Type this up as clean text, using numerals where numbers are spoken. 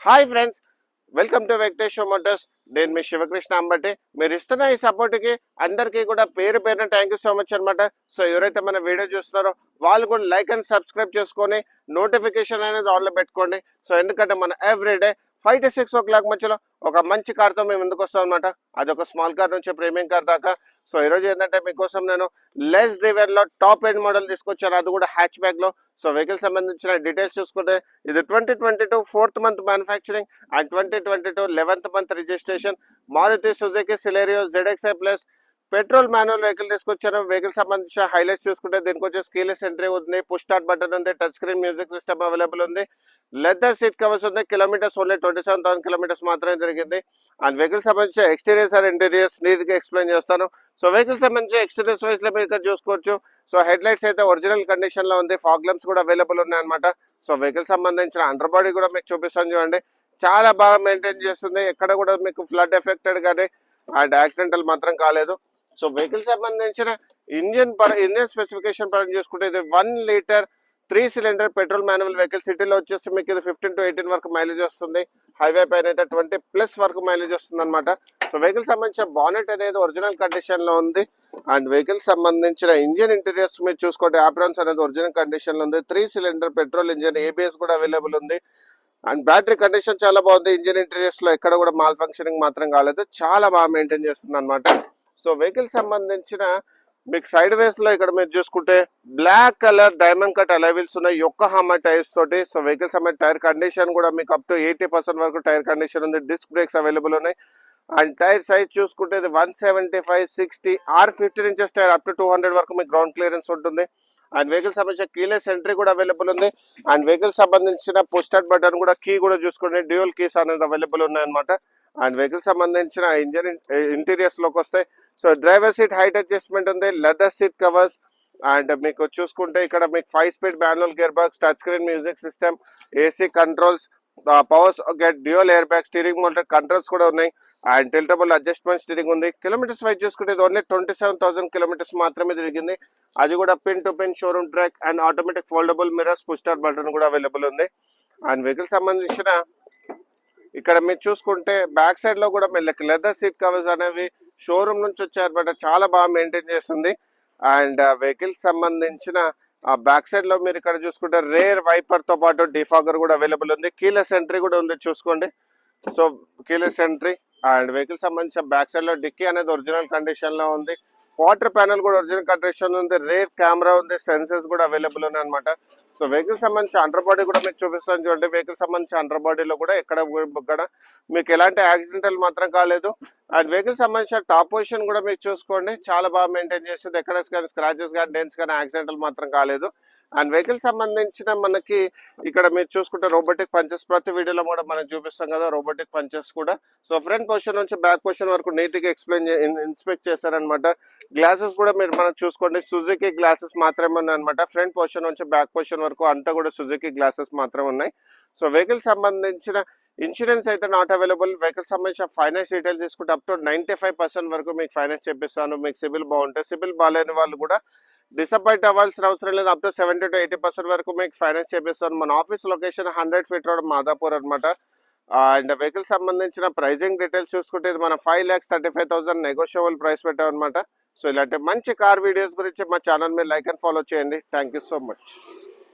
Hi friends, welcome to Venkateswara Motors. నేను మీ శివకృష్ణ అంబటి. మీరు ఇస్తున్న ఈ సపోర్ట్కి అందరికీ కూడా పేరు పేరున థ్యాంక్ యూ సో మచ్ అనమాట. సో ఎవరైతే మన వీడియో చూస్తున్నారో వాళ్ళు కూడా లైక్ అండ్ సబ్స్క్రైబ్ చేసుకొని నోటిఫికేషన్ అనేది ఆన్లో పెట్టుకోండి. సో ఎందుకంటే మన ఎవ్రీడే 5 to 6 o'clock మధ్యలో ఒక మంచి కార్తో మేము ముందుకు వస్తాం అనమాట. అదొక స్మాల్ కార్ నుంచి ప్రీమియం కార్ దాకా. సో ఈరోజు ఏంటంటే మీకోసం నేను లెస్ డ్రైవర్లో టాప్ ఎండ్ మోడల్ తీసుకొచ్చాను, అది కూడా హ్యాచ్ బ్యాక్లో. సో వెహికల్ సంబంధించిన డీటెయిల్స్ చూసుకుంటే ఇది 2022 4th month manufacturing and 2022 11th month registration Maruti Suzuki Celerio ZXi plus petrol manual vehicle తీసుకొచ్చాను. వెహికల్ సంబంధించిన హైలైట్స్ చూసుకుంటే దీనికి వచ్చేసి కీలెస్ ఎంట్రీ ఉంది, పుష్ స్టార్ట్ బటన్ ఉంది, touch screen music system available ఉంది, లెదర్ సీట్ కవర్స్ ఉంది. కిలోమీటర్స్ ఓన్లీ 27,000 kilometers మాత్రమే జరిగింది. అండ్ వెహికల్ సంబంధించిన ఎక్స్టీరియర్స్ అండ్ ఇంటీరియర్స్ నీట్గా ఎక్స్ప్లెయిన్ చేస్తాను. సో వెహికల్ సంబంధించిన ఎక్స్టీరియర్స్ వైజ్లో మీరు ఇక్కడ చూసుకోవచ్చు. సో హెడ్ లైట్స్ అయితే ఒరిజినల్ కండిషన్లో ఉంది, ఫాగ్ ల్యాంప్స్ కూడా అవైలబుల్ ఉన్నాయి అనమాట. సో వెహికల్ సంబంధించిన అండర్ బాడీ కూడా మీకు చూపిస్తాను చూడండి, చాలా బాగా మెయింటైన్ చేస్తుంది. ఎక్కడ కూడా మీకు ఫ్లడ్ ఎఫెక్టెడ్ కానీ అండ్ యాక్సిడెంటల్ మాత్రం కాలేదు. సో వెహికల్ సంబంధించిన ఇంజిన్ స్పెసిఫికేషన్ పరంగా చూసుకుంటే ఇది 1 liter 3 cylinder petrol manual vehicle. సిటీలో వచ్చేసి మీకు ఇది 15 to 18 వరకు మైలేజ్ వస్తుంది. హైవే పైన అయితే 20+ వరకు మైలేజ్ వస్తుంది అనమాట. సో వెహికల్ సంబంధించిన బానెట్ అనేది ఒరిజినల్ కండిషన్ లో ఉంది. అండ్ వెహికల్ సంబంధించిన ఇంజిన్ ఇంటీరియర్స్ మీరు చూసుకోండి, ఆప్రాన్స్ అనేది ఒరిజినల్ కండిషన్ లో ఉంది. 3 cylinder పెట్రోల్ ఇంజిన్, ABS కూడా అవైలబుల్ ఉంది. అండ్ బ్యాటరీ కండిషన్ చాలా బాగుంది. ఇంజిన్ ఇంటీరియర్స్ లో ఎక్కడ కూడా మాల్ ఫంక్షనింగ్ మాత్రం కాలేదు, చాలా బాగా మెయింటైన్ చేస్తుంది అనమాట. సో వెహికల్ సంబంధించిన మీకు సైడ్ వేస్ లో ఇక్కడ మీరు చూసుకుంటే black colour diamond cut alloy wheels ఉన్నాయి, యోకోహామా టైర్స్ తోటి. సో వెహికల్ సంబంధించిన టైర్ కండిషన్ కూడా మీకు అప్ టు 80% వరకు టైర్ కండిషన్ ఉంది. డిస్క్ బ్రేక్స్ అవైలబుల్ ఉన్నాయి. అండ్ టైర్ సైజ్ చూసుకుంటే 175, 60, R15 inches tyre up to 200 వరకు మీకు గ్రౌండ్ క్లియరెన్స్ ఉంటుంది. అండ్ వెహికల్ సంబంధించిన కీలెస్ ఎంట్రీ కూడా అవైలబుల్ ఉంది. అండ్ వెహికల్ సంబంధించిన పుష్ స్టార్ట్ బటన్ కూడా, కీ కూడా చూసుకుంటే డ్యూయల్ కీస్ అనేది అవైలబుల్ ఉన్నాయన్నమాట. అండ్ వెహికల్ సంబంధించిన ఇంజిన్ ఇంటీరియర్స్ లోకి వస్తాయి. So driver seat height adjustment ఉంది, లెదర్ సీట్ కవర్స్. అండ్ మీకు చూసుకుంటే ఇక్కడ మీకు 5 speed manual gear box, touch screen music system, AC controls, powers get dual air bag, steering motor controls కూడా ఉన్నాయి. అండ్ టిల్టబుల్ అడ్జస్ట్మెంట్ స్టీరింగ్ ఉంది. కిలోమీటర్స్ వైజ్ చూసుకుంటే ఇది ఓన్లీ 27,000 kilometers మాత్రమే తిరిగింది. అది కూడా pin to pin showroom track and automatic foldable mirrors, push start button కూడా అవైలబుల్ ఉంది. అండ్ వెహికల్ సంబంధించిన ఇక్కడ మీరు చూసుకుంటే బ్యాక్ సైడ్ లో కూడా మీకు లెదర్ సీట్ కవర్స్ అనేవి షోరూమ్ నుంచి వచ్చారు, బట్ చాలా బాగా మెయింటైన్ చేస్తుంది. అండ్ వెహికల్ సంబంధించిన బ్యాక్ సైడ్ లో మీరు ఇక్కడ చూసుకుంటే రేర్ వైపర్ తో పాటు డిఫాగర్ కూడా అవైలబుల్ ఉంది. కీలెస్ ఎంట్రీ కూడా ఉంది చూసుకోండి. So keyless entry. And vehicle సంబంధించిన బ్యాక్ సైడ్ లో డిక్కీ అనేది ఒరిజినల్ కండిషన్ లో ఉంది. క్వార్టర్ ప్యానల్ కూడా ఒరిజినల్ కండిషన్ ఉంది. రేర్ కెమెరా ఉంది, సెన్సర్స్ కూడా అవైలబుల్ ఉన్నాయి అనమాట. సో వెహికల్ సంబంధించి అండర్ బాడీ కూడా మీకు చూపిస్తాను చూడండి. వెహికల్ సంబంధించి అండర్ బాడీలో కూడా ఎక్కడ మీకు ఎలాంటి యాక్సిడెంటల్ మాత్రం కాలేదు. అండ్ వెహికల్ సంబంధించిన టాప్ పొజిషన్ కూడా మీకు చూసుకోండి, చాలా బాగా మెయింటైన్ చేస్తుంది. ఎక్కడ కానీ స్క్రాచెస్ కానీ డెంట్స్ కానీ యాక్సిడెంటల్ మాత్రం కాలేదు. అండ్ వెహికల్ సంబంధించిన మనకి ఇక్కడ మీరు చూసుకుంటే రోబోటిక్ పంచెస్, ప్రతి వీడియోలో కూడా మనం చూపిస్తాం కదా రోబోటిక్ పంచెస్ కూడా. సో ఫ్రంట్ పొజిషన్ నుంచి బ్యాక్ పొజిషన్ వరకు నీట్ గా ఇన్స్పెక్ట్ చేశారనమాట. గ్లాసెస్ కూడా మీరు మనం చూసుకోండి, సుజుకి గ్లాసెస్ మాత్రమే ఉన్నాయి అనమాట. ఫ్రంట్ పొజిషన్ నుంచి బ్యాక్ పొజిషన్ వరకు అంతా కూడా సుజుకి గ్లాసెస్ మాత్రమే ఉన్నాయి. సో వెహికల్ సంబంధించిన ఇన్సూరెన్స్ అయితే నాట్ అవైలబుల్. వెహికల్ సంబంధించిన ఫైనాన్స్ డీటెయిల్స్ తీసుకుంటే అప్ టు 95% వరకు మీకు ఫైనాన్స్ చేపిస్తాను. మీకు సిబిల్ బాగుంటే, సిబిల్ బాగాలేని వాళ్ళు కూడా డిసప్పాయింట్ అవ్వాల్సిన అవసరం లేదు. అప్ టు 70 to 80% వరకు మీకు ఫైనాన్స్ చేపిస్తాను. మన office location 100 feet road, Madhapur అనమాట. అండ్ వెహికల్ సంబంధించిన ప్రైజింగ్ డీటెయిల్స్ చూసుకుంటే ఇది మనం 5,35,000 నెగోషియబుల్ ప్రైస్ పెట్టాం అనమాట. సో ఇలాంటి మంచి కార్ వీడియోస్ గురించి మా ఛానల్ మీద లైక్ అండ్ ఫాలో చేయండి. Thank you so much.